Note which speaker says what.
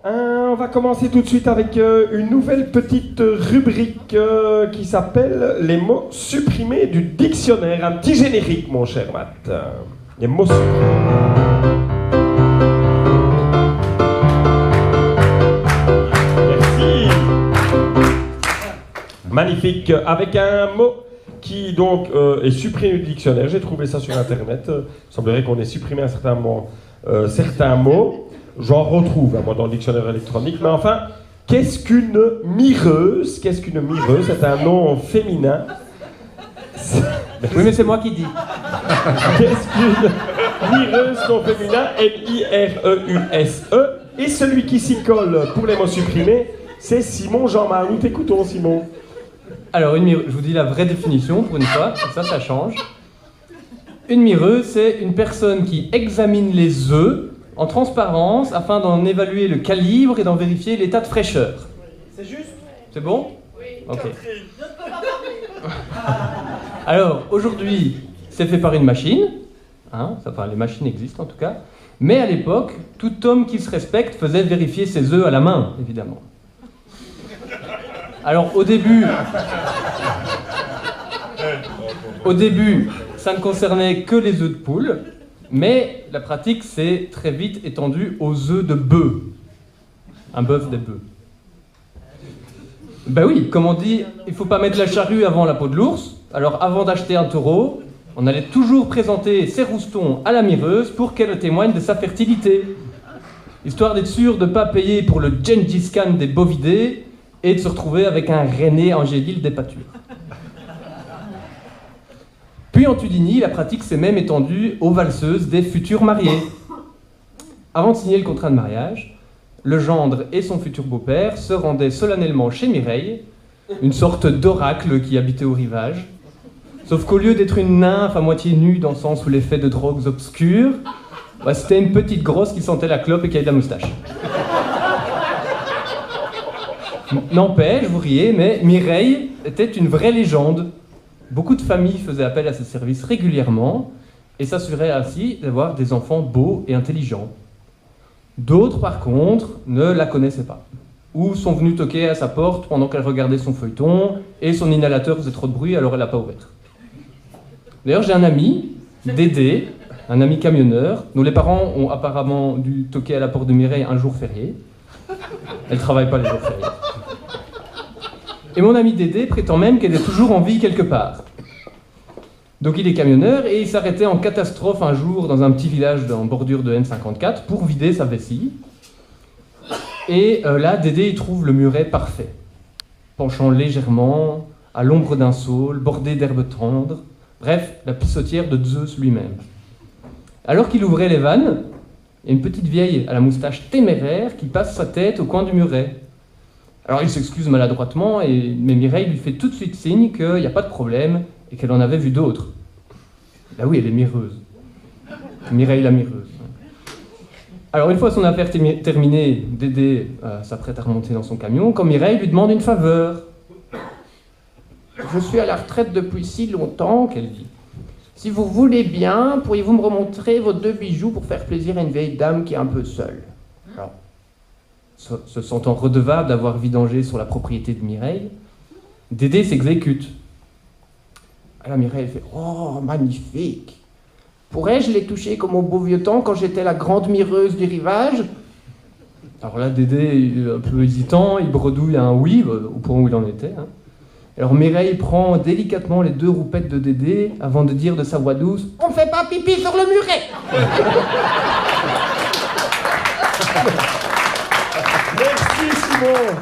Speaker 1: On va commencer tout de suite avec une nouvelle petite rubrique qui s'appelle les mots supprimés du dictionnaire. Un petit générique, mon cher Matt. Les mots supprimés. Merci. Magnifique. Avec un mot qui donc est supprimé du dictionnaire. J'ai trouvé ça sur Internet. Il semblerait qu'on ait supprimé un certain mots. J'en retrouve, moi, dans le dictionnaire électronique. Mais enfin, qu'est-ce qu'une mireuse? Qu'est-ce qu'une mireuse? C'est un nom féminin.
Speaker 2: Oui, mais c'est moi qui dis.
Speaker 1: Qu'est-ce qu'une mireuse, nom féminin? M-I-R-E-U-S-E. Et celui qui s'y colle pour les mots supprimés, c'est Simon Jean-Marc. Nous t'écoutons, Simon.
Speaker 2: Alors, je vous dis la vraie définition pour une fois, comme ça change. Une mireuse, c'est une personne qui examine les œufs en transparence afin d'en évaluer le calibre et d'en vérifier l'état de fraîcheur.
Speaker 3: C'est juste?
Speaker 2: C'est bon?
Speaker 3: Oui.
Speaker 2: Ok. Alors, aujourd'hui, c'est fait par une machine. Enfin, les machines existent en tout cas. Mais à l'époque, tout homme qui se respecte faisait vérifier ses œufs à la main, évidemment. Alors, au début, ça ne concernait que les œufs de poule. Mais la pratique s'est très vite étendue aux œufs de bœuf. Un bœuf des bœufs. Ben oui, comme on dit, il ne faut pas mettre la charrue avant la peau de l'ours. Alors avant d'acheter un taureau, on allait toujours présenter ses roustons à la mireuse pour qu'elle témoigne de sa fertilité. Histoire d'être sûr de ne pas payer pour le Gengis Khan des bovidés et de se retrouver avec un René Angélil des pâtures. Puis en Tudynie, la pratique s'est même étendue aux valseuses des futurs mariés. Avant de signer le contrat de mariage, le gendre et son futur beau-père se rendaient solennellement chez Mireille, une sorte d'oracle qui habitait au rivage. Sauf qu'au lieu d'être une nymphe à moitié nue dansant sous l'effet de drogues obscures, c'était une petite grosse qui sentait la clope et qui avait de la moustache. N'empêche, vous riez, mais Mireille était une vraie légende. Beaucoup de familles faisaient appel à ses services régulièrement et s'assuraient ainsi d'avoir des enfants beaux et intelligents. D'autres, par contre, ne la connaissaient pas. Ou sont venus toquer à sa porte pendant qu'elle regardait son feuilleton et son inhalateur faisait trop de bruit, alors elle n'a pas ouvert. D'ailleurs, j'ai un ami, Dédé, un ami camionneur, dont les parents ont apparemment dû toquer à la porte de Mireille un jour férié. Elle ne travaille pas les jours fériés. Et mon ami Dédé prétend même qu'elle est toujours en vie quelque part. Donc il est camionneur et il s'arrêtait en catastrophe un jour dans un petit village en bordure de N54 pour vider sa vessie. Et là, Dédé, il trouve le muret parfait. Penchant légèrement, à l'ombre d'un saule, bordé d'herbes tendres. Bref, la pissotière de Zeus lui-même. Alors qu'il ouvrait les vannes, il y a une petite vieille à la moustache téméraire qui passe sa tête au coin du muret. Alors il s'excuse maladroitement, mais Mireille lui fait tout de suite signe qu'il n'y a pas de problème et qu'elle en avait vu d'autres. Là oui, elle est mireuse. Mireille la mireuse. Alors une fois son affaire terminée, Dédé s'apprête à remonter dans son camion quand Mireille lui demande une faveur. « Je suis à la retraite depuis si longtemps, qu'elle dit. Si vous voulez bien, pourriez-vous me remontrer vos 2 bijoux pour faire plaisir à une vieille dame qui est un peu seule ?» Alors, se sentant redevable d'avoir vidangé sur la propriété de Mireille, Dédé s'exécute. Alors Mireille fait « Oh, magnifique! Pourrais-je les toucher comme au beau vieux temps quand j'étais la grande mireuse du rivage ?» Alors là, Dédé, un peu hésitant, il bredouille un oui, au point où il en était. Alors Mireille prend délicatement les 2 roupettes de Dédé avant de dire de sa voix douce « On ne fait pas pipi sur le muret !»
Speaker 1: Merci Simon.